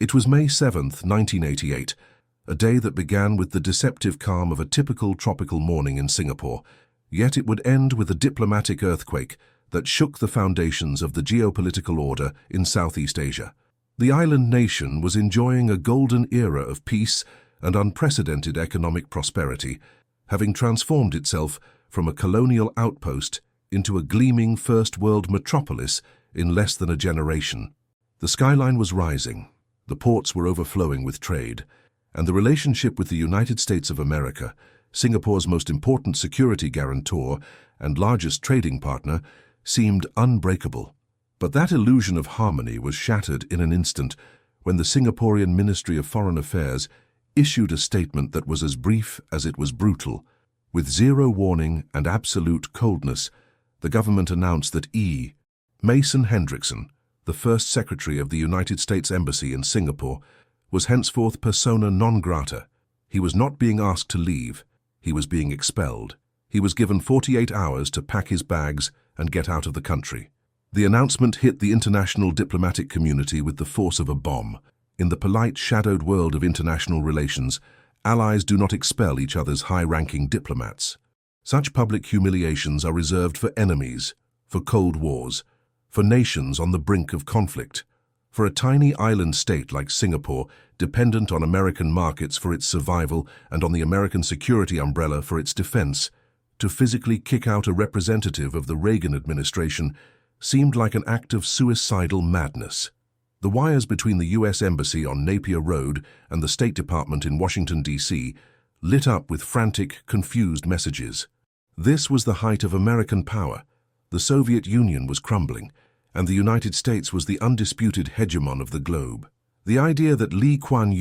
It was May 7th, 1988, a day that began with the deceptive calm of a typical tropical morning in Singapore, yet it would end with a diplomatic earthquake that shook the foundations of the geopolitical order in Southeast Asia. The island nation was enjoying a golden era of peace and unprecedented economic prosperity, having transformed itself from a colonial outpost into a gleaming first-world metropolis in less than a generation. The skyline was rising, the ports were overflowing with trade, and the relationship with the United States of America, Singapore's most important security guarantor and largest trading partner, seemed unbreakable. But that illusion of harmony was shattered in an instant when the Singaporean Ministry of Foreign Affairs issued a statement that was as brief as it was brutal. With zero warning and absolute coldness, the government announced that Mason Hendrickson, the first Secretary of the United States Embassy in Singapore, was henceforth persona non grata. He was not being asked to leave, he was being expelled. He was given 48 hours to pack his bags and get out of the country. The announcement hit the international diplomatic community with the force of a bomb. In the polite, shadowed world of international relations, allies do not expel each other's high-ranking diplomats. Such public humiliations are reserved for enemies, for cold wars, for nations on the brink of conflict. For a tiny island state like Singapore, dependent on American markets for its survival and on the American security umbrella for its defense, to physically kick out a representative of the Reagan administration seemed like an act of suicidal madness. The wires between the U.S. Embassy on Napier Road and the State Department in Washington, D.C., lit up with frantic, confused messages. This was the height of American power. The Soviet Union was crumbling, and the United States was the undisputed hegemon of the globe. The idea that Kuan,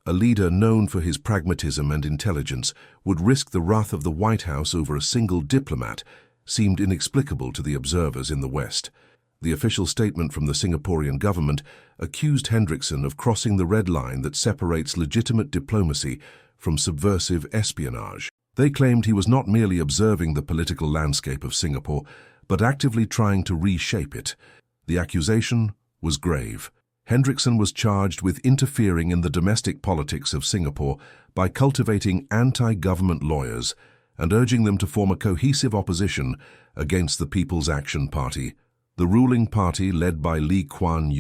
a leader known for his pragmatism and intelligence, would risk the wrath of the White House over a single diplomat seemed inexplicable to the observers in the West. The official statement from the Singaporean government accused Hendrickson of crossing the red line that separates legitimate diplomacy from subversive espionage. They claimed he was not merely observing the political landscape of Singapore, but actively trying to reshape it. The accusation was grave. Hendrickson was charged with interfering in the domestic politics of Singapore by cultivating anti-government lawyers and urging them to form a cohesive opposition against the People's Action Party, the ruling party led by Kuan.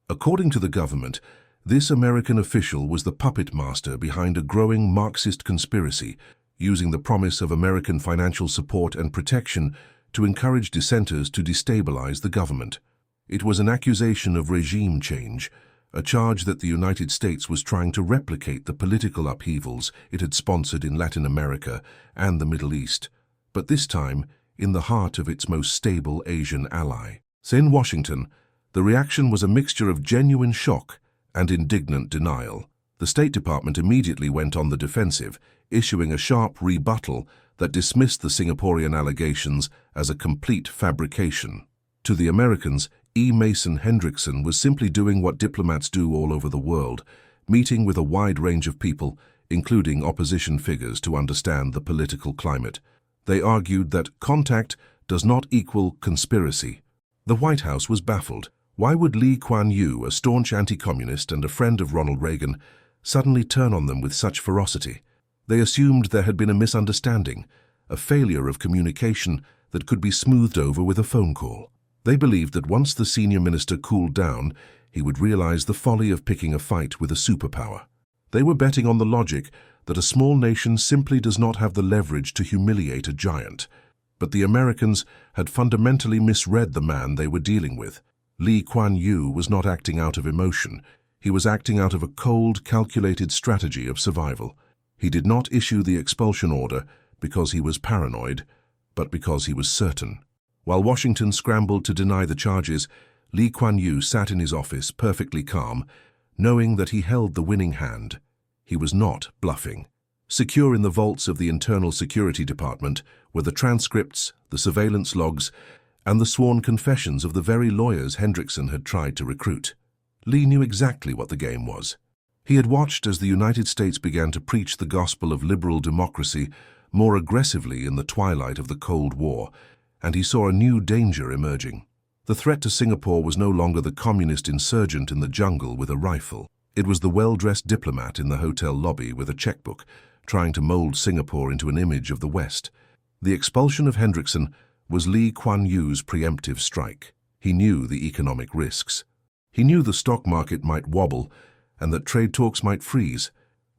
According to the government, this American official was the puppet master behind a growing Marxist conspiracy, using the promise of American financial support and protection to encourage dissenters to destabilize the government. It was an accusation of regime change, a charge that the United States was trying to replicate the political upheavals it had sponsored in Latin America and the Middle East, but this time in the heart of its most stable Asian ally. In Washington, the reaction was a mixture of genuine shock and indignant denial. The State Department immediately went on the defensive, issuing a sharp rebuttal that dismissed the Singaporean allegations as a complete fabrication. To the Americans, Mason Hendrickson was simply doing what diplomats do all over the world, meeting with a wide range of people, including opposition figures, to understand the political climate. They argued that contact does not equal conspiracy. The White House was baffled. Why would Kuan, a staunch anti-communist and a friend of Ronald Reagan, suddenly turn on them with such ferocity? They assumed there had been a misunderstanding, a failure of communication that could be smoothed over with a phone call. They believed that once the senior minister cooled down, he would realize the folly of picking a fight with a superpower. They were betting on the logic that a small nation simply does not have the leverage to humiliate a giant. But the Americans had fundamentally misread the man they were dealing with. Kuan was not acting out of emotion. He was acting out of a cold, calculated strategy of survival. He did not issue the expulsion order because he was paranoid, but because he was certain. While Washington scrambled to deny the charges, Kuan sat in his office perfectly calm, knowing that he held the winning hand. He was not bluffing. Secure in the vaults of the Internal Security Department were the transcripts, the surveillance logs, and the sworn confessions of the very lawyers Hendrickson had tried to recruit. Lee knew exactly what the game was. He had watched as the United States began to preach the gospel of liberal democracy more aggressively in the twilight of the Cold War, and he saw a new danger emerging. The threat to Singapore was no longer the communist insurgent in the jungle with a rifle. It was the well-dressed diplomat in the hotel lobby with a checkbook, trying to mold Singapore into an image of the West. The expulsion of Hendrickson was Lee Kuan Yew's preemptive strike. He knew the economic risks. He knew the stock market might wobble and that trade talks might freeze,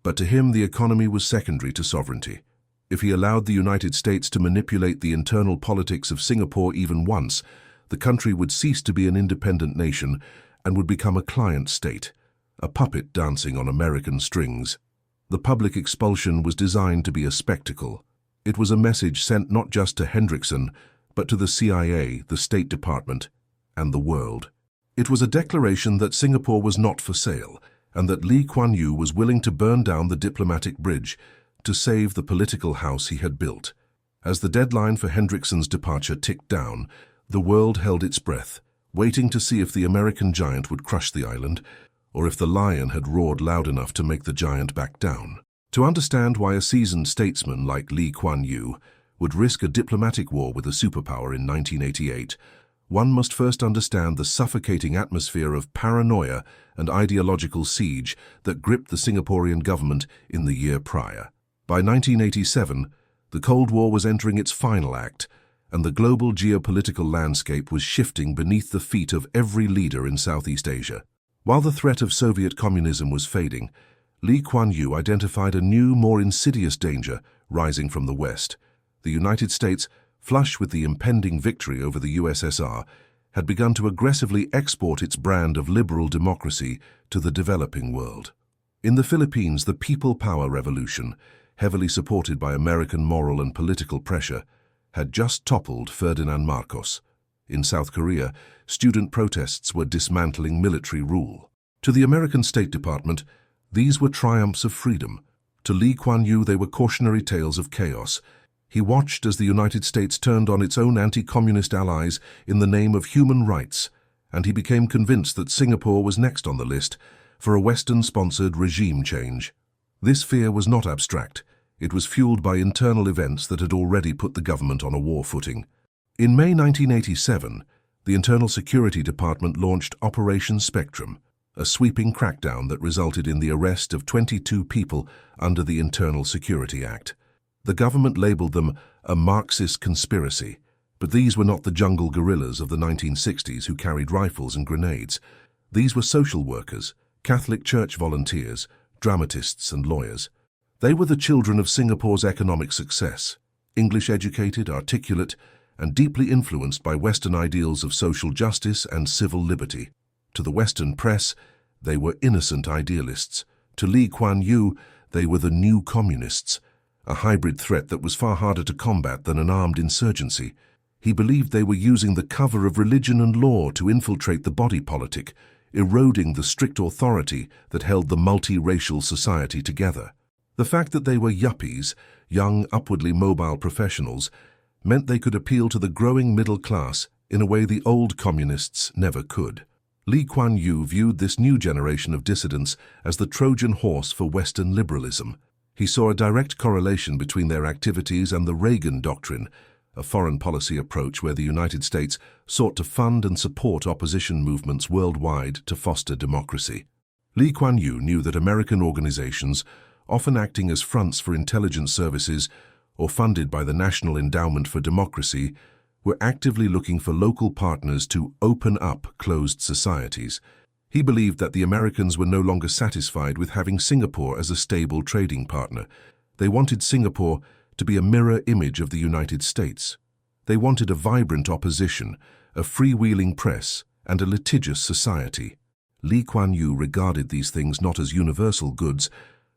but to him the economy was secondary to sovereignty. If he allowed the United States to manipulate the internal politics of Singapore even once, the country would cease to be an independent nation and would become a client state, a puppet dancing on American strings. The public expulsion was designed to be a spectacle. It was a message sent not just to Hendrickson, but to the CIA, the State Department, and the world. It was a declaration that Singapore was not for sale, and that Lee Kuan Yew was willing to burn down the diplomatic bridge to save the political house he had built. As the deadline for Hendrickson's departure ticked down, the world held its breath, waiting to see if the American giant would crush the island, or if the lion had roared loud enough to make the giant back down. To understand why a seasoned statesman like Lee Kuan Yew would risk a diplomatic war with a superpower in 1988, one must first understand the suffocating atmosphere of paranoia and ideological siege that gripped the Singaporean government in the year prior. By 1987, the Cold War was entering its final act, and the global geopolitical landscape was shifting beneath the feet of every leader in Southeast Asia. While the threat of Soviet communism was fading, Lee Kuan Yew identified a new, more insidious danger rising from the West. The United States, flush with the impending victory over the USSR, had begun to aggressively export its brand of liberal democracy to the developing world. In the Philippines, the People Power Revolution, heavily supported by American moral and political pressure, had just toppled Ferdinand Marcos. In South Korea, student protests were dismantling military rule. To the American State Department, these were triumphs of freedom. To Lee Kuan Yew, they were cautionary tales of chaos. He watched as the United States turned on its own anti-communist allies in the name of human rights, and he became convinced that Singapore was next on the list for a Western-sponsored regime change. This fear was not abstract. It was fueled by internal events that had already put the government on a war footing. In May 1987, the Internal Security Department launched Operation Spectrum, a sweeping crackdown that resulted in the arrest of 22 people under the Internal Security Act. The government labeled them a Marxist conspiracy, but these were not the jungle guerrillas of the 1960s who carried rifles and grenades. These were social workers, Catholic Church volunteers, dramatists and lawyers. They were the children of Singapore's economic success, English-educated, articulate, and deeply influenced by Western ideals of social justice and civil liberty. To the Western press, they were innocent idealists. To Lee Kuan Yew, they were the new communists, a hybrid threat that was far harder to combat than an armed insurgency. He believed they were using the cover of religion and law to infiltrate the body politic, eroding the strict authority that held the multiracial society together. The fact that they were yuppies, young, upwardly mobile professionals, meant they could appeal to the growing middle class in a way the old communists never could. Lee Kuan Yew viewed this new generation of dissidents as the Trojan horse for Western liberalism. He saw a direct correlation between their activities and the Reagan Doctrine, a foreign policy approach where the United States sought to fund and support opposition movements worldwide to foster democracy. Lee Kuan Yew knew that American organizations, often acting as fronts for intelligence services or funded by the National Endowment for Democracy, were actively looking for local partners to open up closed societies. He believed that the Americans were no longer satisfied with having Singapore as a stable trading partner. They wanted Singapore to be a mirror image of the United States. They wanted a vibrant opposition, a freewheeling press, and a litigious society. Lee Kuan Yew regarded these things not as universal goods,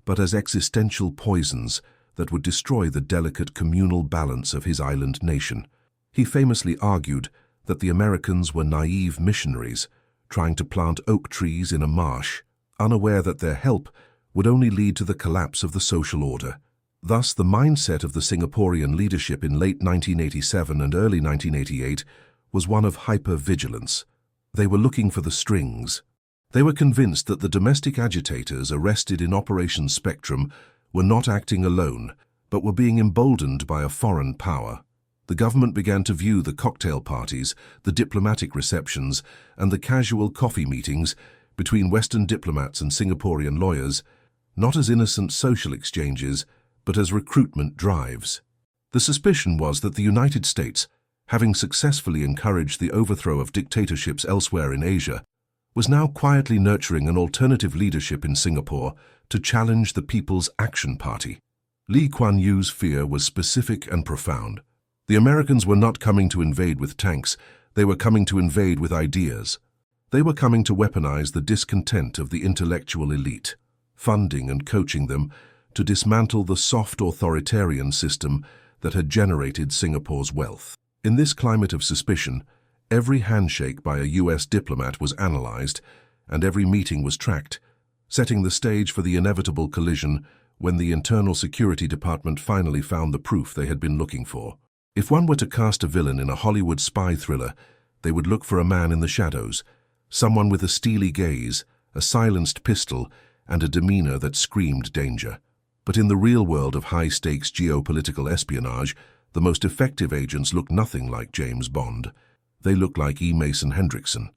but as existential poisons that would destroy the delicate communal balance of his island nation. He famously argued that the Americans were naive missionaries, trying to plant oak trees in a marsh, unaware that their help would only lead to the collapse of the social order. Thus, the mindset of the Singaporean leadership in late 1987 and early 1988 was one of hyper-vigilance. They were looking for the strings. They were convinced that the domestic agitators arrested in Operation Spectrum were not acting alone, but were being emboldened by a foreign power. The The government began to view the cocktail parties, the diplomatic receptions, and the casual coffee meetings between Western diplomats and Singaporean lawyers, not as innocent social exchanges, but as recruitment drives. The suspicion was that the United States, having successfully encouraged the overthrow of dictatorships elsewhere in Asia, was now quietly nurturing an alternative leadership in Singapore to challenge the People's Action Party. Lee Kuan Yew's fear was specific and profound. The Americans were not coming to invade with tanks, they were coming to invade with ideas. They were coming to weaponize the discontent of the intellectual elite, funding and coaching them to dismantle the soft authoritarian system that had generated Singapore's wealth. In this climate of suspicion, every handshake by a US diplomat was analyzed and every meeting was tracked, setting the stage for the inevitable collision when the Internal Security Department finally found the proof they had been looking for. If one were to cast a villain in a Hollywood spy thriller, they would look for a man in the shadows, someone with a steely gaze, a silenced pistol, and a demeanor that screamed danger. But in the real world of high-stakes geopolitical espionage, the most effective agents look nothing like James Bond. They look like E. Mason Hendrickson.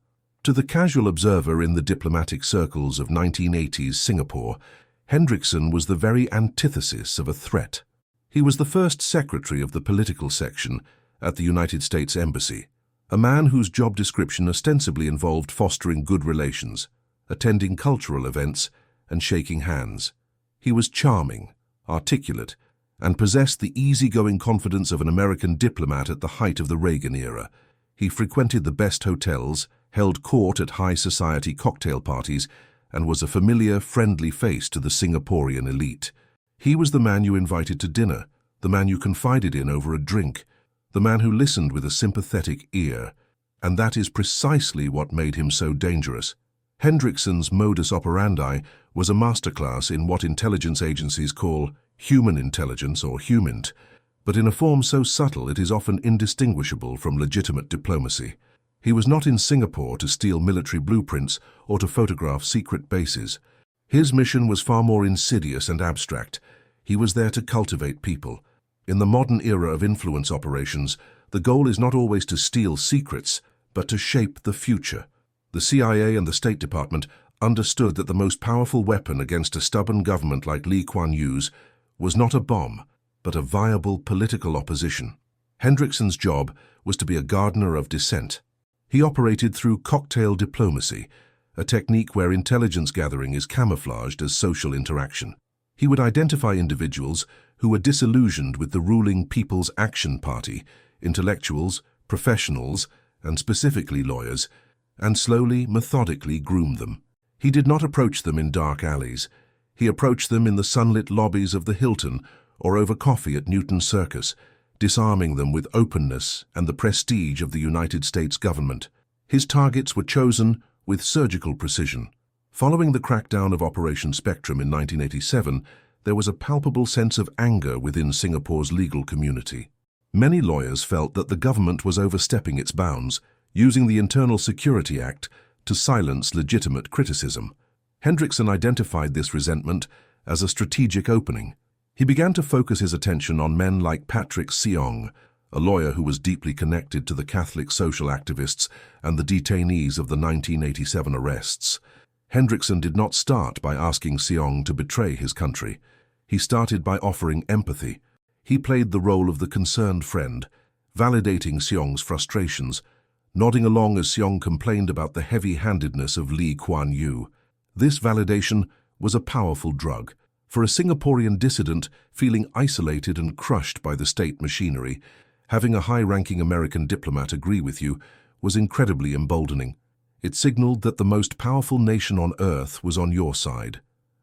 To the casual observer in the diplomatic circles of 1980s Singapore, Hendrickson was the very antithesis of a threat. He was the first secretary of the political section at the United States Embassy, a man whose job description ostensibly involved fostering good relations, attending cultural events, and shaking hands. He was charming, articulate, and possessed the easygoing confidence of an American diplomat at the height of the Reagan era. He frequented the best hotels, held court at high society cocktail parties, and was a familiar, friendly face to the Singaporean elite. He was the man you invited to dinner, the man you confided in over a drink, the man who listened with a sympathetic ear. And that is precisely what made him so dangerous. Hendrickson's modus operandi was a masterclass in what intelligence agencies call human intelligence or humint, but in a form so subtle it is often indistinguishable from legitimate diplomacy. He was not in Singapore to steal military blueprints or to photograph secret bases. His mission was far more insidious and abstract. He was there to cultivate people. In the modern era of influence operations, the goal is not always to steal secrets, but to shape the future. The CIA and the State Department understood that the most powerful weapon against a stubborn government like Lee Kuan Yew's was not a bomb, but a viable political opposition. Hendrickson's job was to be a gardener of dissent. He operated through cocktail diplomacy, a technique where intelligence gathering is camouflaged as social interaction. He would identify individuals who were disillusioned with the ruling People's Action Party, intellectuals, professionals, and specifically lawyers, and slowly, methodically groom them. He did not approach them in dark alleys. He approached them in the sunlit lobbies of the Hilton or over coffee at Newton Circus, disarming them with openness and the prestige of the United States government. His targets were chosen with surgical precision. Following the crackdown of Operation Spectrum in 1987, there was a palpable sense of anger within Singapore's legal community. Many lawyers felt that the government was overstepping its bounds, using the Internal Security Act to silence legitimate criticism. Hendrickson identified this resentment as a strategic opening. He began to focus his attention on men like Patrick Seong, a lawyer who was deeply connected to the Catholic social activists and the detainees of the 1987 arrests. Hendrickson did not start by asking Seong to betray his country. He started by offering empathy. He played the role of the concerned friend, validating Seong's frustrations, nodding along as Seong complained about the heavy-handedness of Lee Kuan Yew. This validation was a powerful drug. For a Singaporean dissident feeling isolated and crushed by the state machinery, having a high-ranking American diplomat agree with you was incredibly emboldening. It signaled that the most powerful nation on earth was on your side.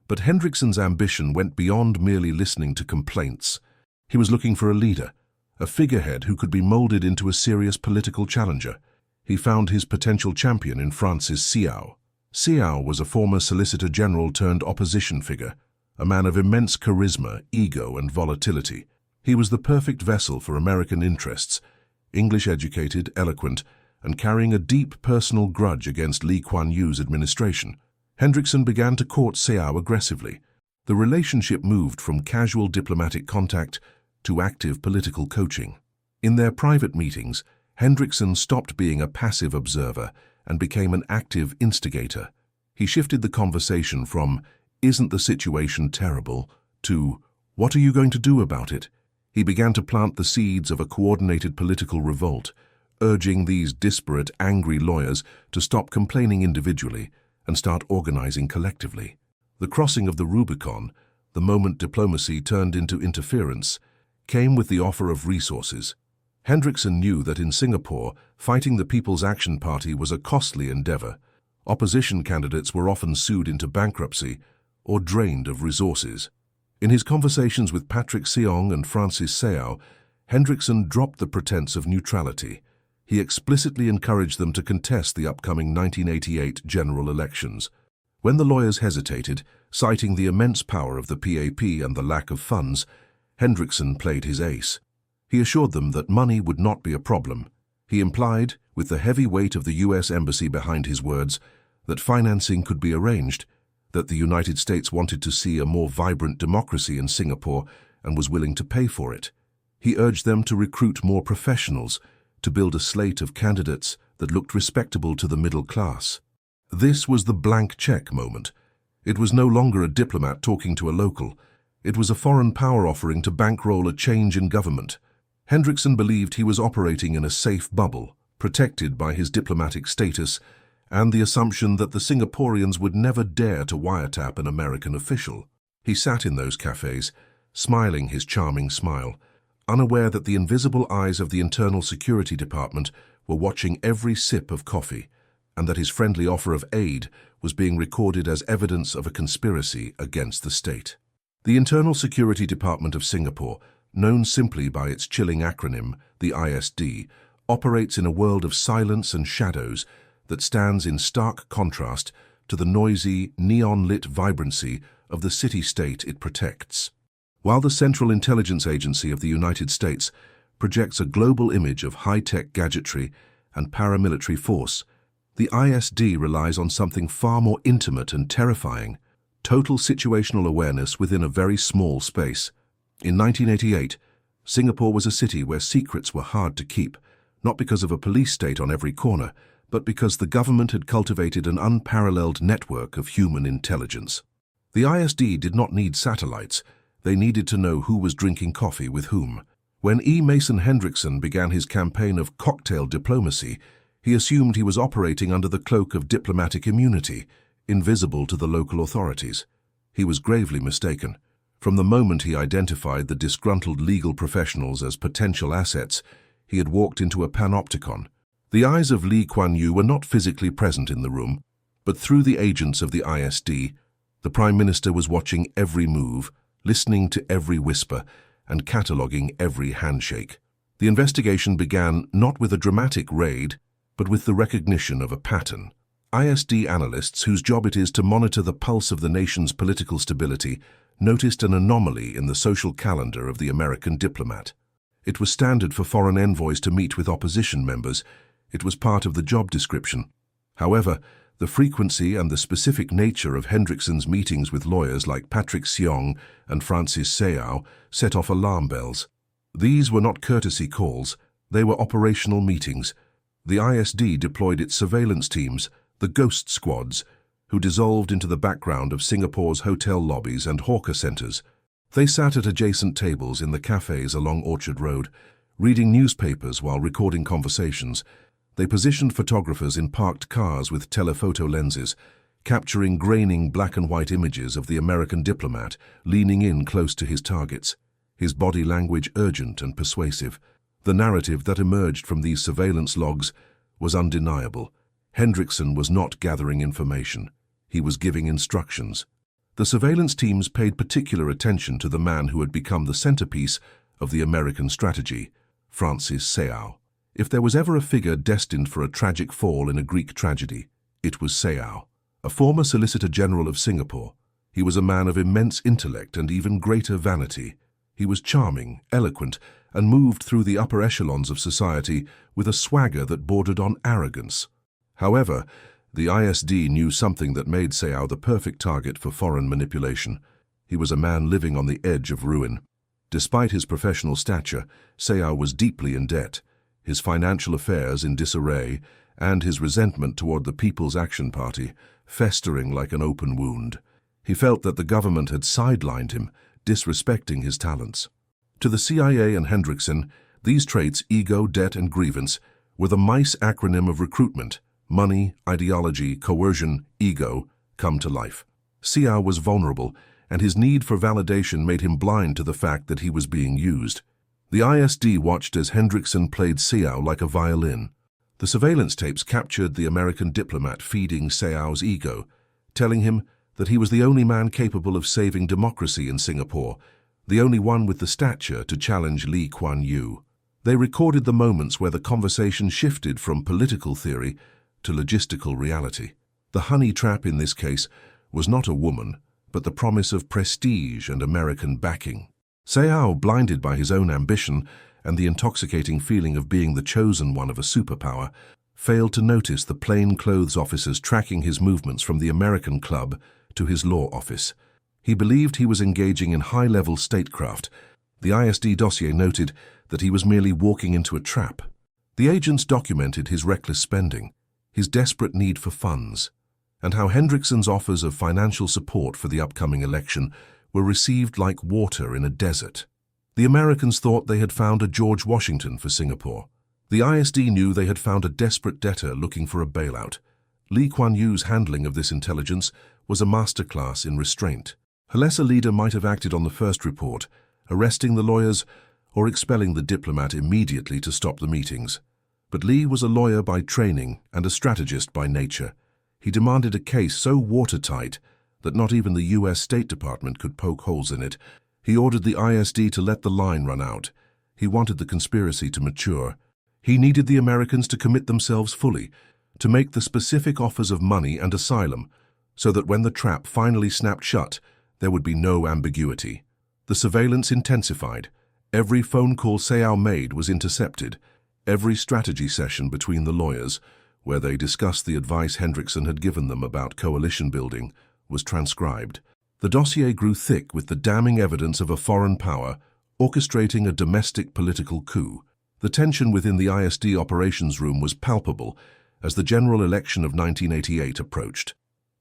But Hendrickson's ambition went beyond merely listening to complaints. He was looking for a leader, a figurehead who could be molded into a serious political challenger. He found his potential champion in Francis Seow. Seow was a former Solicitor General turned opposition figure, a man of immense charisma, ego, and volatility. He was the perfect vessel for American interests, English-educated, eloquent, and carrying a deep personal grudge against Lee Kuan Yew's administration. Hendrickson began to court Seow aggressively. The relationship moved from casual diplomatic contact to active political coaching. In their private meetings, Hendrickson stopped being a passive observer and became an active instigator. He shifted the conversation from, "Isn't the situation terrible?" to, "What are you going to do about it?" He began to plant the seeds of a coordinated political revolt, urging these disparate, angry lawyers to stop complaining individually and start organizing collectively. The crossing of the Rubicon, the moment diplomacy turned into interference, came with the offer of resources. Hendrickson knew that in Singapore, fighting the People's Action Party was a costly endeavor. Opposition candidates were often sued into bankruptcy or drained of resources. In his conversations with Patrick Seong and Francis Seao, Hendrickson dropped the pretense of neutrality. He explicitly encouraged them to contest the upcoming 1988 general elections. When the lawyers hesitated, citing the immense power of the PAP and the lack of funds, Hendrickson played his ace. He assured them that money would not be a problem. He implied, with the heavy weight of the US Embassy behind his words, that financing could be arranged, that the United States wanted to see a more vibrant democracy in Singapore and was willing to pay for it. He urged them to recruit more professionals, to build a slate of candidates that looked respectable to the middle class. This was the blank check moment. It was no longer a diplomat talking to a local. It was a foreign power offering to bankroll a change in government. Hendrickson believed he was operating in a safe bubble, protected by his diplomatic status and the assumption that the Singaporeans would never dare to wiretap an American official. He sat in those cafes, smiling his charming smile, unaware that the invisible eyes of the Internal Security Department were watching every sip of coffee, and that his friendly offer of aid was being recorded as evidence of a conspiracy against the state. The Internal Security Department of Singapore, known simply by its chilling acronym, the ISD, operates in a world of silence and shadows that stands in stark contrast to the noisy, neon-lit vibrancy of the city-state it protects. While the Central Intelligence Agency of the United States projects a global image of high-tech gadgetry and paramilitary force, the ISD relies on something far more intimate and terrifying: total situational awareness within a very small space. In 1988, Singapore was a city where secrets were hard to keep, not because of a police state on every corner, but because the government had cultivated an unparalleled network of human intelligence. The ISD did not need satellites. They needed to know who was drinking coffee with whom. When E. Mason Hendrickson began his campaign of cocktail diplomacy, he assumed he was operating under the cloak of diplomatic immunity, invisible to the local authorities. He was gravely mistaken. From the moment he identified the disgruntled legal professionals as potential assets, he had walked into a panopticon. The eyes of Lee Kuan Yew were not physically present in the room, but through the agents of the ISD, the Prime Minister was watching every move, listening to every whisper, and cataloguing every handshake. The investigation began not with a dramatic raid, but with the recognition of a pattern. ISD analysts, whose job it is to monitor the pulse of the nation's political stability, noticed an anomaly in the social calendar of the American diplomat. It was standard for foreign envoys to meet with opposition members. It was part of the job description. However, the frequency and the specific nature of Hendrickson's meetings with lawyers like Patrick Seong and Francis Seao set off alarm bells. These were not courtesy calls, they were operational meetings. The ISD deployed its surveillance teams, the ghost squads, who dissolved into the background of Singapore's hotel lobbies and hawker centres. They sat at adjacent tables in the cafes along Orchard Road, reading newspapers while recording conversations. They positioned photographers in parked cars with telephoto lenses, capturing graining black and white images of the American diplomat leaning in close to his targets, his body language urgent and persuasive. The narrative that emerged from these surveillance logs was undeniable. Hendrickson was not gathering information. He was giving instructions. The surveillance teams paid particular attention to the man who had become the centerpiece of the American strategy, Francis Seao. If there was ever a figure destined for a tragic fall in a Greek tragedy, it was Seao, a former Solicitor General of Singapore. He was a man of immense intellect and even greater vanity. He was charming, eloquent, and moved through the upper echelons of society with a swagger that bordered on arrogance. However, the ISD knew something that made Seao the perfect target for foreign manipulation. He was a man living on the edge of ruin. Despite his professional stature, Seau was deeply in debt, his financial affairs in disarray, and his resentment toward the People's Action Party festering like an open wound. He felt that the government had sidelined him, disrespecting his talents. To the CIA and Hendrickson, these traits, ego, debt, and grievance, were the MICE acronym of recruitment: money, ideology, coercion, ego, come to life. Seau was vulnerable, and his need for validation made him blind to the fact that he was being used. The ISD watched as Hendrickson played Seau like a violin. The surveillance tapes captured the American diplomat feeding Seau's ego, telling him that he was the only man capable of saving democracy in Singapore, the only one with the stature to challenge Lee Kuan Yew. They recorded the moments where the conversation shifted from political theory to logistical reality. The honey trap in this case was not a woman, but the promise of prestige and American backing. Seau, blinded by his own ambition and the intoxicating feeling of being the chosen one of a superpower, failed to notice the plainclothes officers tracking his movements from the American club to his law office. He believed he was engaging in high-level statecraft. The ISD dossier noted that he was merely walking into a trap. The agents documented his reckless spending, his desperate need for funds, and how Hendrickson's offers of financial support for the upcoming election were received like water in a desert. The Americans thought they had found a George Washington for Singapore. The ISD knew they had found a desperate debtor looking for a bailout. Lee Kuan Yew's handling of this intelligence was a masterclass in restraint. A lesser leader might have acted on the first report, arresting the lawyers or expelling the diplomat immediately to stop the meetings. But Lee was a lawyer by training and a strategist by nature. He demanded a case so watertight that not even the U.S. State Department could poke holes in it. He ordered the ISD to let the line run out. He wanted the conspiracy to mature. He needed the Americans to commit themselves fully, to make the specific offers of money and asylum, so that when the trap finally snapped shut, there would be no ambiguity. The surveillance intensified. Every phone call Seau made was intercepted. Every strategy session between the lawyers, where they discussed the advice Hendrickson had given them about coalition building, was transcribed. The dossier grew thick with the damning evidence of a foreign power orchestrating a domestic political coup. The tension within the ISD operations room was palpable as the general election of 1988 approached.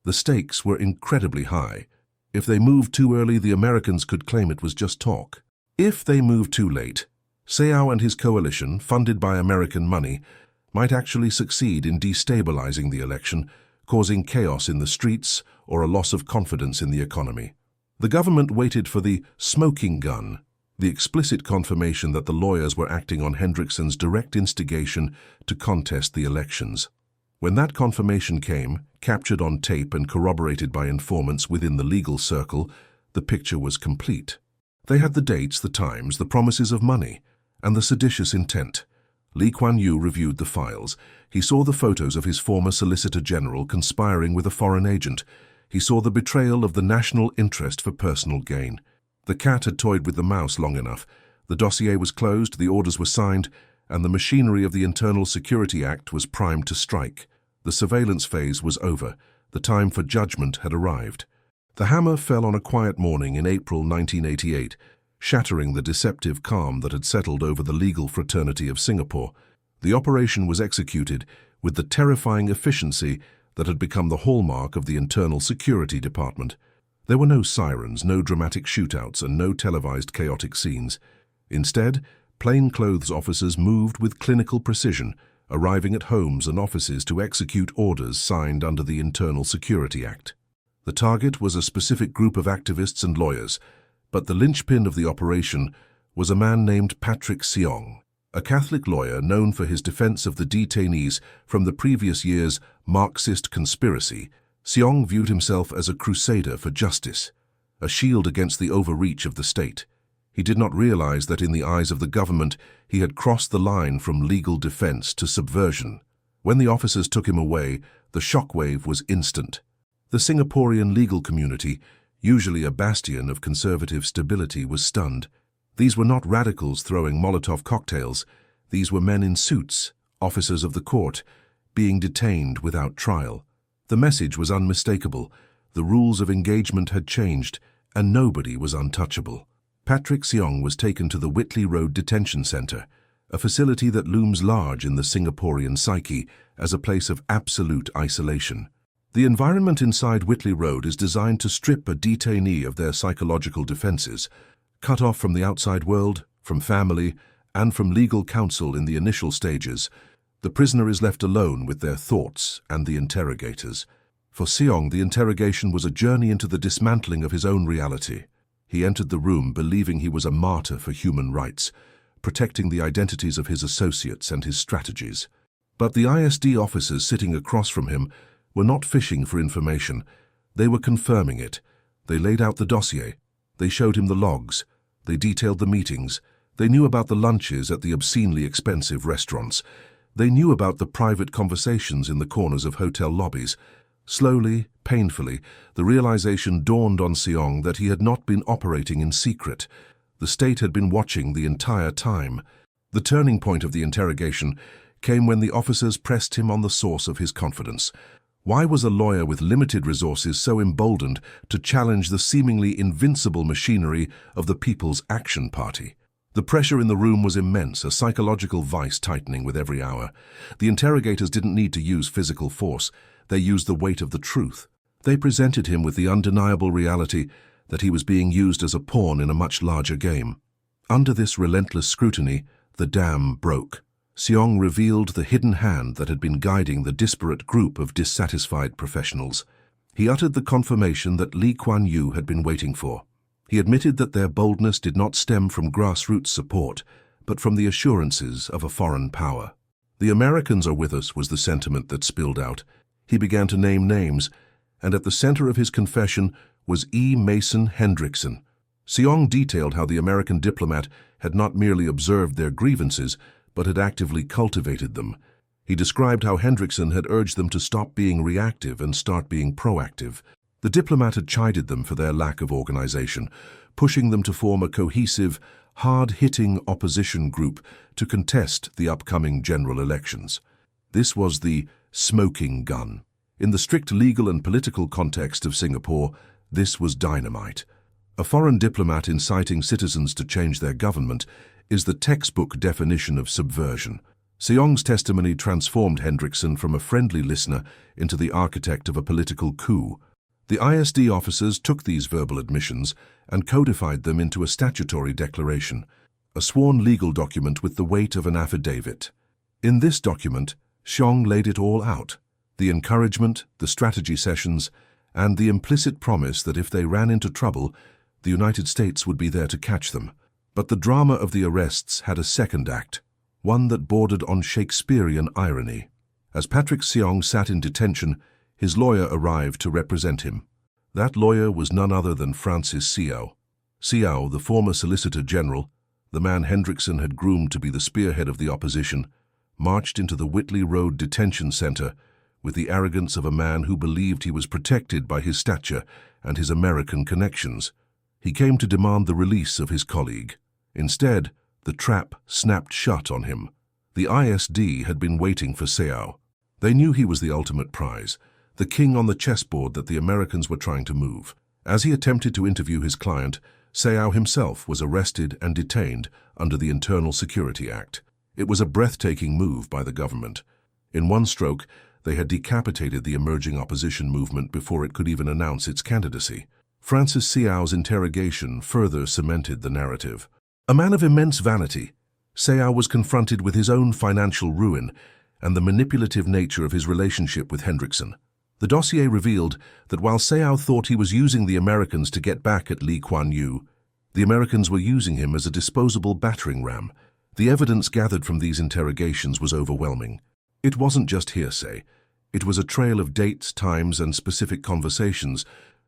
The stakes were incredibly high. If they moved too early, the Americans could claim it was just talk. If they moved too late, Seau and his coalition, funded by American money, might actually succeed in destabilizing the election, causing chaos in the streets or a loss of confidence in the economy. The government waited for the smoking gun, the explicit confirmation that the lawyers were acting on Hendrickson's direct instigation to contest the elections. When that confirmation came, captured on tape and corroborated by informants within the legal circle, the picture was complete. They had the dates, the times, the promises of money, and the seditious intent. Lee Kuan Yew reviewed the files. He saw the photos of his former Solicitor General conspiring with a foreign agent. He saw the betrayal of the national interest for personal gain. The cat had toyed with the mouse long enough. The dossier was closed, the orders were signed, and the machinery of the Internal Security Act was primed to strike. The surveillance phase was over. The time for judgment had arrived. The hammer fell on a quiet morning in April 1988, shattering the deceptive calm that had settled over the legal fraternity of Singapore. The operation was executed with the terrifying efficiency that had become the hallmark of the Internal Security Department. There were no sirens, no dramatic shootouts, and no televised chaotic scenes. Instead, plainclothes officers moved with clinical precision, arriving at homes and offices to execute orders signed under the Internal Security Act. The target was a specific group of activists and lawyers, but the linchpin of the operation was a man named Patrick Seong, a Catholic lawyer known for his defense of the detainees from the previous year's Marxist conspiracy. Seong viewed himself as a crusader for justice, a shield against the overreach of the state. He did not realize that in the eyes of the government he had crossed the line from legal defense to subversion. When the officers took him away, the shockwave was instant. The Singaporean legal community, usually a bastion of conservative stability, was stunned. These were not radicals throwing Molotov cocktails. These were men in suits, officers of the court, being detained without trial. The message was unmistakable. The rules of engagement had changed, and nobody was untouchable. Patrick Seong was taken to the Whitley Road Detention Center, a facility that looms large in the Singaporean psyche as a place of absolute isolation. The environment inside Whitley Road is designed to strip a detainee of their psychological defenses, cut off from the outside world, from family, and from legal counsel in the initial stages. The prisoner is left alone with their thoughts and the interrogators. For Seong, the interrogation was a journey into the dismantling of his own reality. He entered the room believing he was a martyr for human rights, protecting the identities of his associates and his strategies. But the ISD officers sitting across from him were not fishing for information. They were confirming it. They laid out the dossier. They showed him the logs. They detailed the meetings. They knew about the lunches at the obscenely expensive restaurants. They knew about the private conversations in the corners of hotel lobbies. Slowly, painfully, the realization dawned on Seong that he had not been operating in secret. The state had been watching the entire time. The turning point of the interrogation came when the officers pressed him on the source of his confidence. Why was a lawyer with limited resources so emboldened to challenge the seemingly invincible machinery of the People's Action Party? The pressure in the room was immense, a psychological vice tightening with every hour. The interrogators didn't need to use physical force. They used the weight of the truth. They presented him with the undeniable reality that he was being used as a pawn in a much larger game. Under this relentless scrutiny, the dam broke. Seong revealed the hidden hand that had been guiding the disparate group of dissatisfied professionals. He uttered the confirmation that Lee Kuan Yew had been waiting for. He admitted that their boldness did not stem from grassroots support, but from the assurances of a foreign power. "The Americans are with us," was the sentiment that spilled out. He began to name names, and at the center of his confession was E. Mason Hendrickson. Seong detailed how the American diplomat had not merely observed their grievances, but had actively cultivated them. He described how Hendrickson had urged them to stop being reactive and start being proactive. The diplomat had chided them for their lack of organization, pushing them to form a cohesive, hard-hitting opposition group to contest the upcoming general elections. This was the smoking gun. In the strict legal and political context of Singapore, this was dynamite. A foreign diplomat inciting citizens to change their government is the textbook definition of subversion. Seong's testimony transformed Hendrickson from a friendly listener into the architect of a political coup. The ISD officers took these verbal admissions and codified them into a statutory declaration, a sworn legal document with the weight of an affidavit. In this document, Seong laid it all out: the encouragement, the strategy sessions, and the implicit promise that if they ran into trouble, the United States would be there to catch them. But the drama of the arrests had a second act, one that bordered on Shakespearean irony. As Patrick Seong sat in detention, his lawyer arrived to represent him. That lawyer was none other than Francis Seow. Seow, the former Solicitor General, the man Hendrickson had groomed to be the spearhead of the opposition, marched into the Whitley Road Detention Center with the arrogance of a man who believed he was protected by his stature and his American connections. He came to demand the release of his colleague. Instead, the trap snapped shut on him. The ISD had been waiting for Seow. They knew he was the ultimate prize, the king on the chessboard that the Americans were trying to move. As he attempted to interview his client, Seow himself was arrested and detained under the Internal Security Act. It was a breathtaking move by the government. In one stroke, they had decapitated the emerging opposition movement before it could even announce its candidacy. Francis Seow's interrogation further cemented the narrative. A man of immense vanity, Seow was confronted with his own financial ruin and the manipulative nature of his relationship with Hendrickson. The dossier revealed that while Seow thought he was using the Americans to get back at Lee Kuan Yew, the Americans were using him as a disposable battering ram. The evidence gathered from these interrogations was overwhelming. It wasn't just hearsay. It was a trail of dates, times, and specific conversations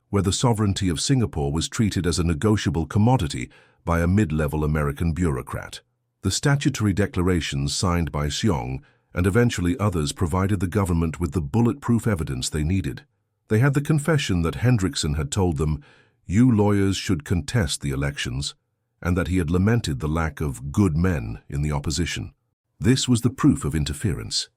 where the sovereignty of Singapore was treated as a negotiable commodity by a mid-level American bureaucrat. The statutory declarations signed by Seong and eventually others provided the government with the bulletproof evidence they needed. They had the confession that Hendrickson had told them, "You lawyers should contest the elections," and that he had lamented the lack of good men in the opposition. This was the proof of interference.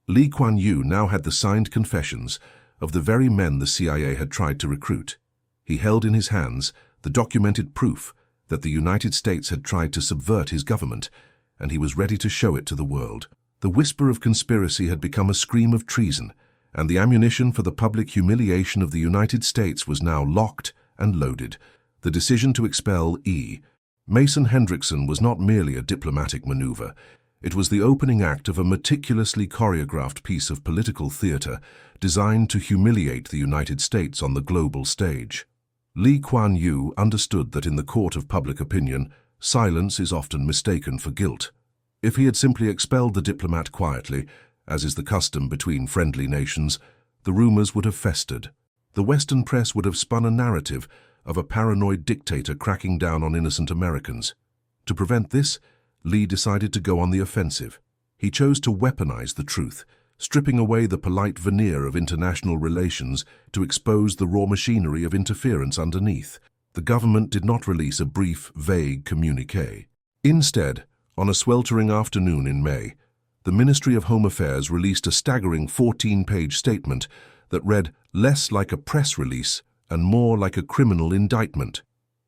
Lee Kuan Yew now had the signed confessions of the very men the CIA had tried to recruit. He held in his hands the documented proof that the United States had tried to subvert his government, and he was ready to show it to the world. The whisper of conspiracy had become a scream of treason, and the ammunition for the public humiliation of the United States was now locked and loaded. The decision to expel Mason Hendrickson was not merely a diplomatic maneuver. It was the opening act of a meticulously choreographed piece of political theater designed to humiliate the United States on the global stage. Kuan understood that in the court of public opinion, silence is often mistaken for guilt. If he had simply expelled the diplomat quietly, as is the custom between friendly nations, the rumors would have festered. The Western press would have spun a narrative of a paranoid dictator cracking down on innocent Americans. To prevent this, Lee decided to go on the offensive. He chose to weaponize the truth, stripping away the polite veneer of international relations to expose the raw machinery of interference underneath. The government did not release a brief, vague communiqué. Instead, on a sweltering afternoon in May, the Ministry of Home Affairs released a staggering 14-page statement that read less like a press release and more like a criminal indictment.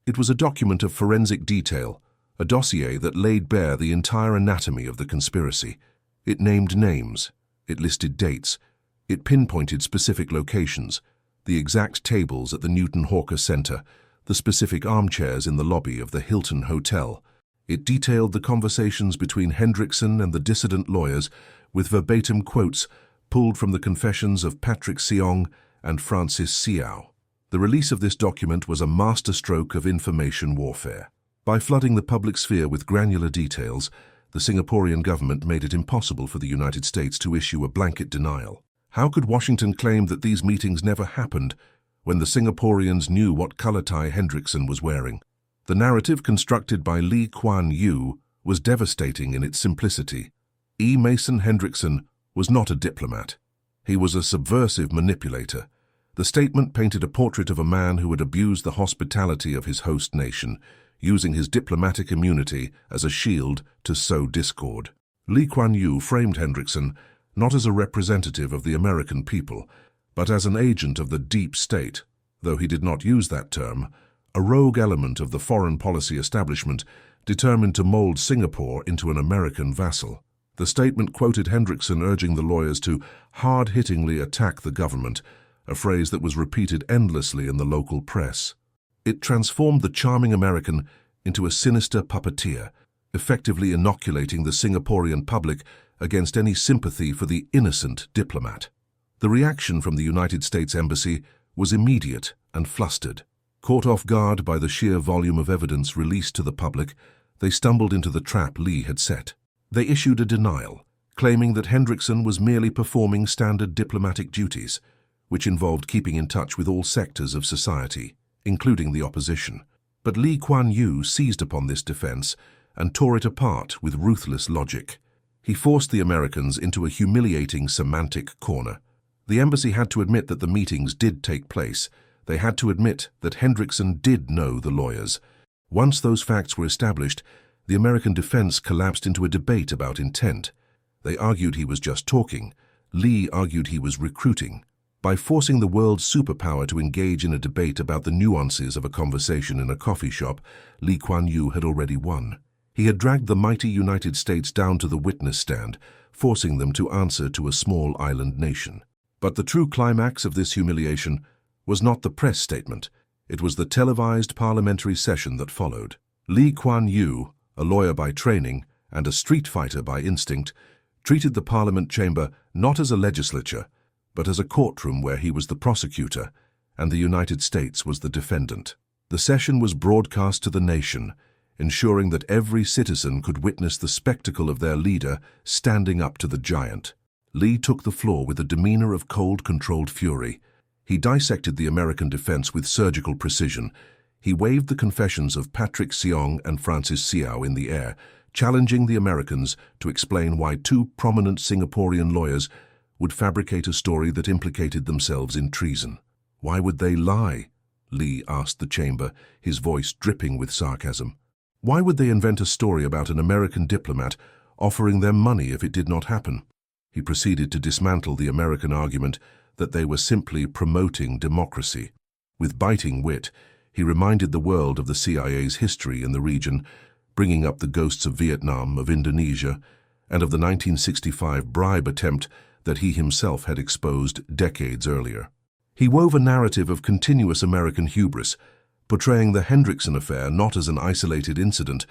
It was a document of forensic detail, a dossier that laid bare the entire anatomy of the conspiracy. It named names, it listed dates, it pinpointed specific locations, the exact tables at the Newton Hawker Center, the specific armchairs in the lobby of the Hilton Hotel. It detailed the conversations between Hendrickson and the dissident lawyers with verbatim quotes pulled from the confessions of Patrick Seong and Francis Seow. The release of this document was a masterstroke of information warfare. By flooding the public sphere with granular details, the Singaporean government made it impossible for the United States to issue a blanket denial. How could Washington claim that these meetings never happened when the Singaporeans knew what color tie Hendrickson was wearing? The narrative constructed by Kuan was devastating in its simplicity. Mason Hendrickson was not a diplomat. He was a subversive manipulator. The statement painted a portrait of a man who had abused the hospitality of his host nation, using his diplomatic immunity as a shield to sow discord. Kuan framed Hendrickson not as a representative of the American people, but as an agent of the deep state, though he did not use that term, a rogue element of the foreign policy establishment determined to mold Singapore into an American vassal. The statement quoted Hendrickson urging the lawyers to hard-hittingly attack the government, a phrase that was repeated endlessly in the local press. It transformed the charming American into a sinister puppeteer, effectively inoculating the Singaporean public against any sympathy for the innocent diplomat. The reaction from the United States Embassy was immediate and flustered. Caught off guard by the sheer volume of evidence released to the public, they stumbled into the trap Lee had set. They issued a denial, claiming that Hendrickson was merely performing standard diplomatic duties, which involved keeping in touch with all sectors of society, including the opposition. But Kuan seized upon this defense and tore it apart with ruthless logic. He forced the Americans into a humiliating semantic corner. The embassy had to admit that the meetings did take place. They had to admit that Hendrickson did know the lawyers. Once those facts were established, the American defense collapsed into a debate about intent. They argued he was just talking. Lee argued he was recruiting. By forcing the world's superpower to engage in a debate about the nuances of a conversation in a coffee shop, Kuan had already won. He had dragged the mighty United States down to the witness stand, forcing them to answer to a small island nation. But the true climax of this humiliation was not the press statement. It was the televised parliamentary session that followed. Kuan, a lawyer by training and a street fighter by instinct, treated the parliament chamber not as a legislature, but as a courtroom where he was the prosecutor and the United States was the defendant. The session was broadcast to the nation, ensuring that every citizen could witness the spectacle of their leader standing up to the giant. Lee took the floor with a demeanor of cold, controlled fury. He dissected the American defense with surgical precision. He waved the confessions of Patrick Seong and Francis Seow in the air, challenging the Americans to explain why two prominent Singaporean lawyers would fabricate a story that implicated themselves in treason. Why would they lie? Lee asked the chamber, his voice dripping with sarcasm. Why would they invent a story about an American diplomat offering them money if it did not happen? He proceeded to dismantle the American argument that they were simply promoting democracy. With biting wit, He reminded the world of the CIA's history in the region, bringing up the ghosts of Vietnam, of Indonesia, and of the 1965 bribe attempt that he himself had exposed decades earlier. He wove a narrative of continuous American hubris, portraying the Hendrickson affair not as an isolated incident,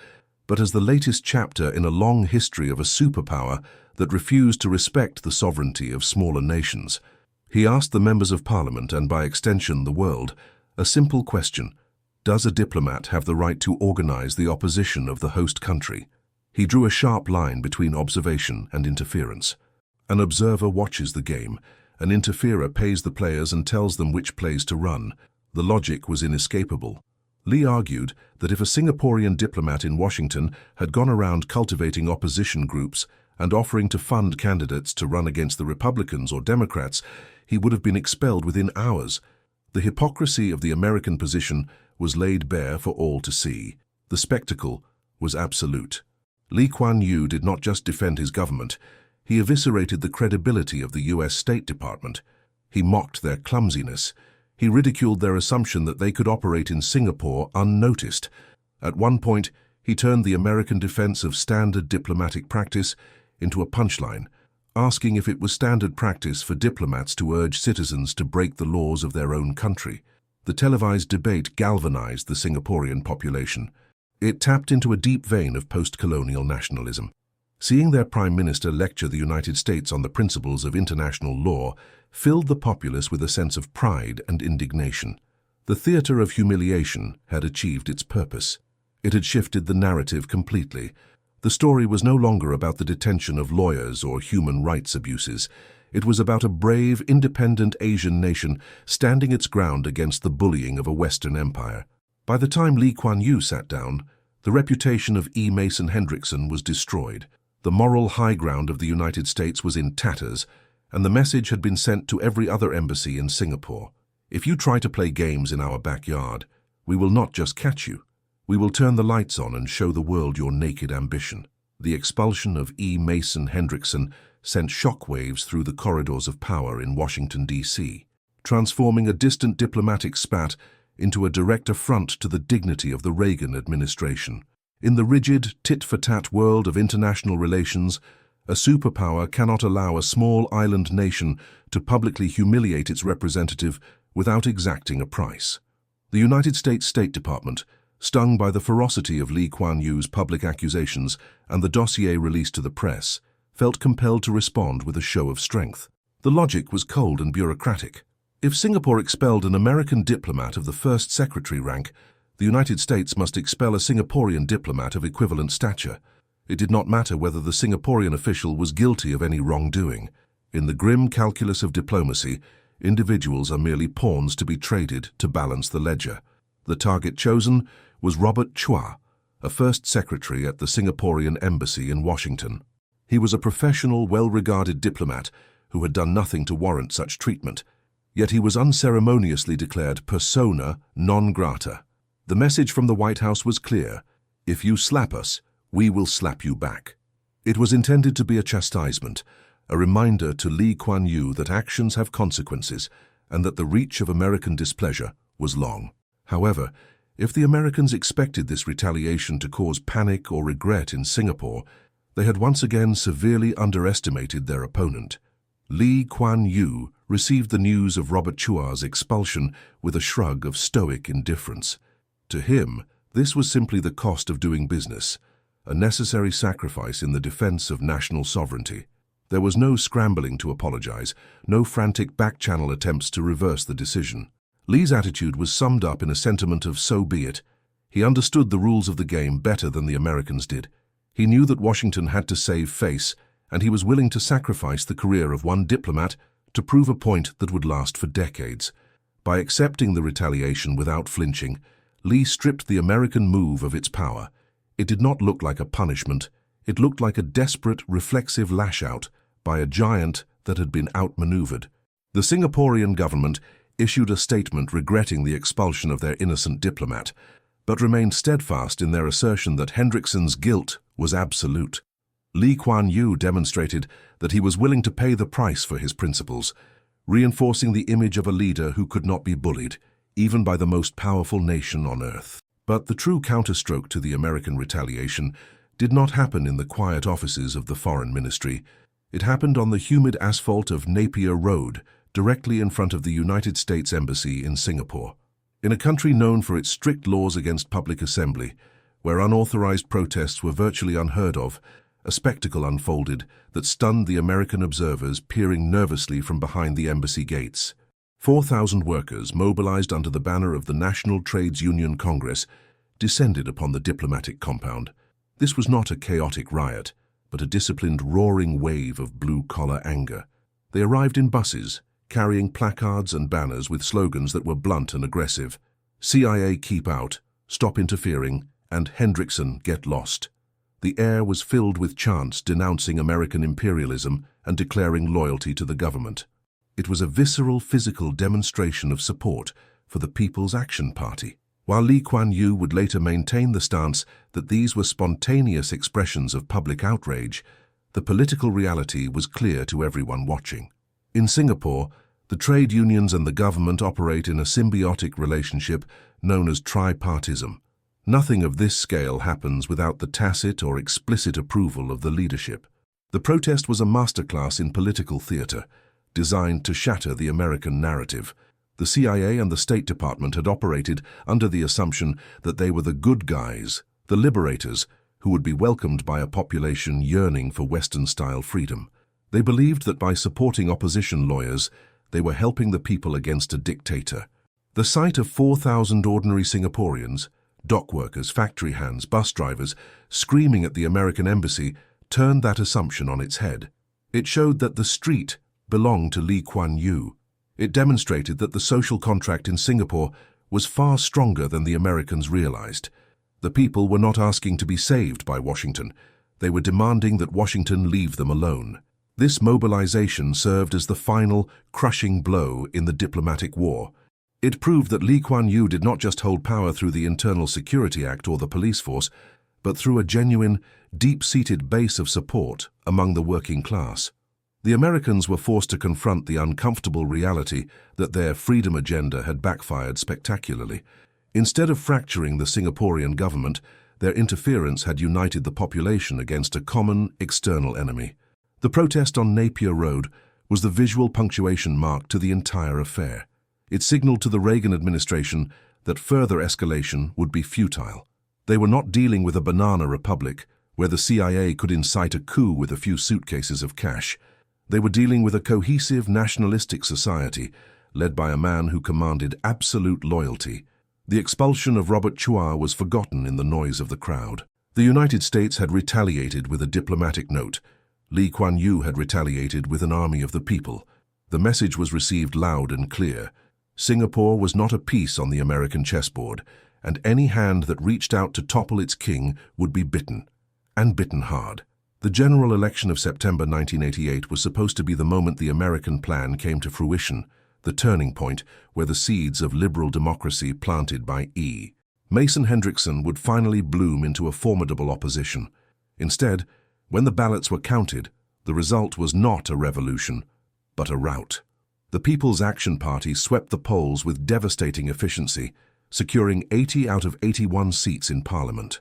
but as the latest chapter in a long history of a superpower that refused to respect the sovereignty of smaller nations. He asked the members of Parliament, and by extension the world, a simple question: does a diplomat have the right to organize the opposition of the host country? He drew a sharp line between observation and interference. An observer watches the game, an interferer pays the players and tells them which plays to run. The logic was inescapable. Lee argued that if a Singaporean diplomat in Washington had gone around cultivating opposition groups and offering to fund candidates to run against the Republicans or Democrats, he would have been expelled within hours. The hypocrisy of the American position was laid bare for all to see. The spectacle was absolute. Lee Kuan Yew did not just defend his government, he eviscerated the credibility of the U.S. State Department. He mocked their clumsiness. He ridiculed their assumption that they could operate in Singapore unnoticed. At one point, he turned the American defense of standard diplomatic practice into a punchline, asking if it was standard practice for diplomats to urge citizens to break the laws of their own country. The televised debate galvanized the Singaporean population. It tapped into a deep vein of post-colonial nationalism. Seeing their Prime Minister lecture the United States on the principles of international law filled the populace with a sense of pride and indignation. The theater of humiliation had achieved its purpose. It had shifted the narrative completely. The story was no longer about the detention of lawyers or human rights abuses. It was about a brave, independent Asian nation standing its ground against the bullying of a Western empire. By the time Lee Kuan Yew sat down, the reputation of E. Mason Hendrickson was destroyed. The moral high ground of the United States was in tatters, and the message had been sent to every other embassy in Singapore. If you try to play games in our backyard, we will not just catch you. We will turn the lights on and show the world your naked ambition. The expulsion of E. Mason Hendrickson sent shockwaves through the corridors of power in Washington, D.C., transforming a distant diplomatic spat into a direct affront to the dignity of the Reagan administration. In the rigid, tit-for-tat world of international relations, a superpower cannot allow a small island nation to publicly humiliate its representative without exacting a price. The United States State Department, stung by the ferocity of Lee Kuan Yew's public accusations and the dossier released to the press, felt compelled to respond with a show of strength. The logic was cold and bureaucratic. If Singapore expelled an American diplomat of the first secretary rank, the United States must expel a Singaporean diplomat of equivalent stature. It did not matter whether the Singaporean official was guilty of any wrongdoing. In the grim calculus of diplomacy, individuals are merely pawns to be traded to balance the ledger. The target chosen was Robert Chua, a first secretary at the Singaporean embassy in Washington. He was a professional, well-regarded diplomat who had done nothing to warrant such treatment, yet he was unceremoniously declared persona non grata. The message from the White House was clear: if you slap us, we will slap you back. It was intended to be a chastisement, a reminder to Lee Kuan Yew that actions have consequences and that the reach of American displeasure was long. However, if the Americans expected this retaliation to cause panic or regret in Singapore, they had once again severely underestimated their opponent. Lee Kuan Yew received the news of Robert Chua's expulsion with a shrug of stoic indifference. To him, this was simply the cost of doing business, a necessary sacrifice in the defense of national sovereignty. There was no scrambling to apologize, no frantic back-channel attempts to reverse the decision. Lee's attitude was summed up in a sentiment of so be it. He understood the rules of the game better than the Americans did. He knew that Washington had to save face, and he was willing to sacrifice the career of one diplomat to prove a point that would last for decades. By accepting the retaliation without flinching, Lee stripped the American move of its power. It did not look like a punishment. It looked like a desperate, reflexive lash-out by a giant that had been outmaneuvered. The Singaporean government issued a statement regretting the expulsion of their innocent diplomat, but remained steadfast in their assertion that Hendrickson's guilt was absolute. Lee Kuan Yew demonstrated that he was willing to pay the price for his principles, reinforcing the image of a leader who could not be bullied. even by the most powerful nation on earth. But the true counterstroke to the American retaliation did not happen in the quiet offices of the Foreign Ministry. It happened on the humid asphalt of Napier Road, directly in front of the United States Embassy in Singapore. In a country known for its strict laws against public assembly, where unauthorized protests were virtually unheard of, a spectacle unfolded that stunned the American observers peering nervously from behind the embassy gates. 4,000 workers, mobilized under the banner of the National Trades Union Congress, descended upon the diplomatic compound. This was not a chaotic riot, but a disciplined roaring wave of blue-collar anger. They arrived in buses, carrying placards and banners with slogans that were blunt and aggressive. CIA keep out, stop interfering, and Hendrickson get lost. The air was filled with chants denouncing American imperialism and declaring loyalty to the government. It was a visceral, physical demonstration of support for the People's Action Party. While Lee Kuan Yew would later maintain the stance that these were spontaneous expressions of public outrage, the political reality was clear to everyone watching. In Singapore, the trade unions and the government operate in a symbiotic relationship known as tripartism. Nothing of this scale happens without the tacit or explicit approval of the leadership. The protest was a masterclass in political theater, designed to shatter the American narrative. The CIA and the State Department had operated under the assumption that they were the good guys, the liberators, who would be welcomed by a population yearning for Western-style freedom. They believed that by supporting opposition lawyers, they were helping the people against a dictator. The sight of 4,000 ordinary Singaporeans, dock workers, factory hands, bus drivers, screaming at the American embassy turned that assumption on its head. It showed that the street belonged to Lee Kuan Yew. It demonstrated that the social contract in Singapore was far stronger than the Americans realized. The people were not asking to be saved by Washington. They were demanding that Washington leave them alone. This mobilization served as the final, crushing blow in the diplomatic war. It proved that Lee Kuan Yew did not just hold power through the Internal Security Act or the police force, but through a genuine, deep-seated base of support among the working class. The Americans were forced to confront the uncomfortable reality that their freedom agenda had backfired spectacularly. Instead of fracturing the Singaporean government, their interference had united the population against a common external enemy. The protest on Napier Road was the visual punctuation mark to the entire affair. It signaled to the Reagan administration that further escalation would be futile. They were not dealing with a banana republic where the CIA could incite a coup with a few suitcases of cash. They were dealing with a cohesive nationalistic society led by a man who commanded absolute loyalty. The expulsion of Robert Chua was forgotten in the noise of the crowd. The United States had retaliated with a diplomatic note. Lee Kuan Yew had retaliated with an army of the people. The message was received loud and clear. Singapore was not a piece on the American chessboard, and any hand that reached out to topple its king would be bitten, and bitten hard. The general election of September 1988 was supposed to be the moment the American plan came to fruition, the turning point where the seeds of liberal democracy planted by E. Mason Hendrickson would finally bloom into a formidable opposition. Instead, when the ballots were counted, the result was not a revolution, but a rout. The People's Action Party swept the polls with devastating efficiency, securing 80 out of 81 seats in Parliament.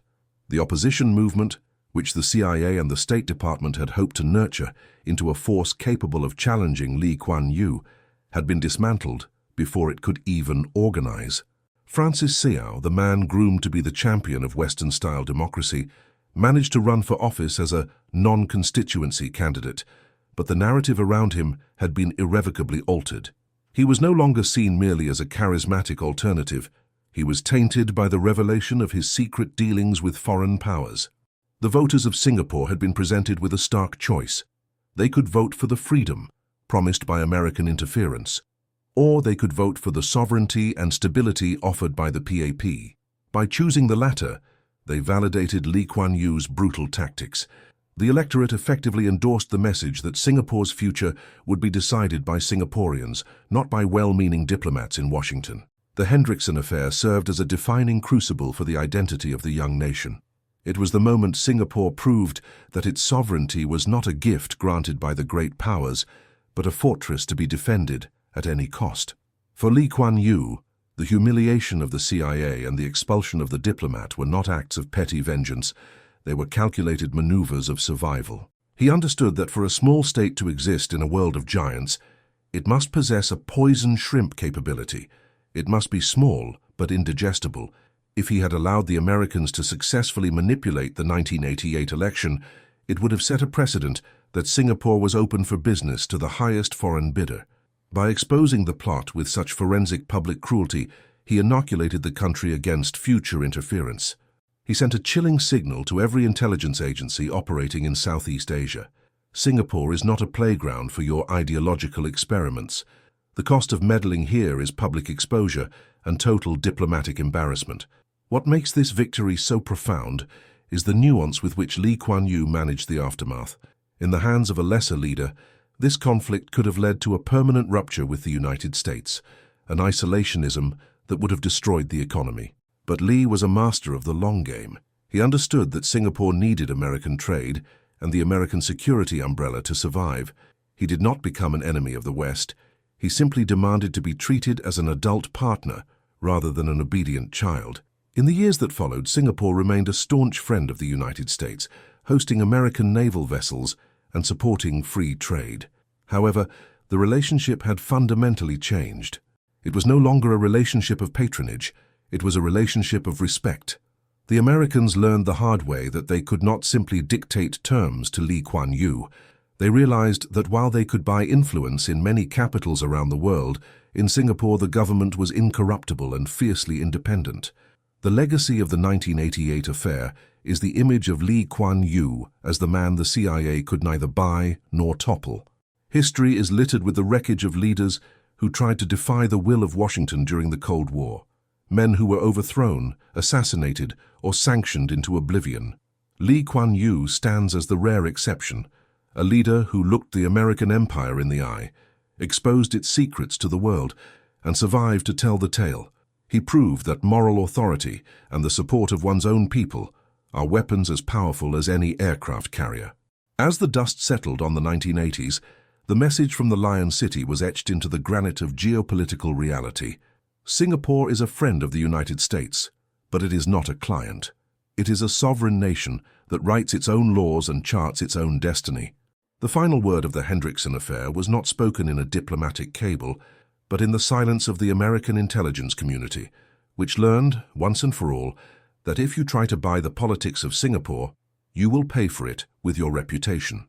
The opposition movement, which the CIA and the State Department had hoped to nurture into a force capable of challenging Lee Kuan Yew, had been dismantled before it could even organize. Francis Seow, the man groomed to be the champion of Western-style democracy, managed to run for office as a non-constituency candidate, but the narrative around him had been irrevocably altered. He was no longer seen merely as a charismatic alternative. He was tainted by the revelation of his secret dealings with foreign powers. The voters of Singapore had been presented with a stark choice. They could vote for the freedom promised by American interference, or they could vote for the sovereignty and stability offered by the PAP. By choosing the latter, they validated Lee Kuan Yew's brutal tactics. The electorate effectively endorsed the message that Singapore's future would be decided by Singaporeans, not by well-meaning diplomats in Washington. The Hendrickson affair served as a defining crucible for the identity of the young nation. It was the moment Singapore proved that its sovereignty was not a gift granted by the great powers, but a fortress to be defended at any cost. For Lee Kuan Yew, the The humiliation of the CIA and the expulsion of the diplomat were not acts of petty vengeance, they were calculated maneuvers of survival. He understood that for a small state to exist in a world of giants, it must possess a poison shrimp capability. It must be small but indigestible. If he had allowed the Americans to successfully manipulate the 1988 election, it would have set a precedent that Singapore was open for business to the highest foreign bidder. By exposing the plot with such forensic public cruelty, he inoculated the country against future interference. He sent a chilling signal to every intelligence agency operating in Southeast Asia. Singapore is not a playground for your ideological experiments. The cost of meddling here is public exposure and total diplomatic embarrassment. What makes this victory so profound is the nuance with which Lee Kuan Yew managed the aftermath. In the hands of a lesser leader, this conflict could have led to a permanent rupture with the United States, an isolationism that would have destroyed the economy. But Lee was a master of the long game. He understood that Singapore needed American trade and the American security umbrella to survive. He did not become an enemy of the West. He simply demanded to be treated as an adult partner rather than an obedient child. In the years that followed, Singapore remained a staunch friend of the United States, hosting American naval vessels and supporting free trade. However, the relationship had fundamentally changed. It was no longer a relationship of patronage, it was a relationship of respect. The Americans learned the hard way that they could not simply dictate terms to Lee Kuan Yew. They realized that while they could buy influence in many capitals around the world, in Singapore the government was incorruptible and fiercely independent. The legacy of the 1988 affair is the image of Lee Kuan Yew as the man the CIA could neither buy nor topple. History is littered with the wreckage of leaders who tried to defy the will of Washington during the Cold War. Men who were overthrown, assassinated, or sanctioned into oblivion. Lee Kuan Yew stands as the rare exception, a leader who looked the American empire in the eye, exposed its secrets to the world, and survived to tell the tale. He proved that moral authority and the support of one's own people are weapons as powerful as any aircraft carrier. As the dust settled on the 1980s, the message from the Lion City was etched into the granite of geopolitical reality. Singapore is a friend of the United States, but it is not a client. It is a sovereign nation that writes its own laws and charts its own destiny. The final word of the Hendrickson affair was not spoken in a diplomatic cable, but in the silence of the American intelligence community, which learned, once and for all, that if you try to buy the politics of Singapore, you will pay for it with your reputation.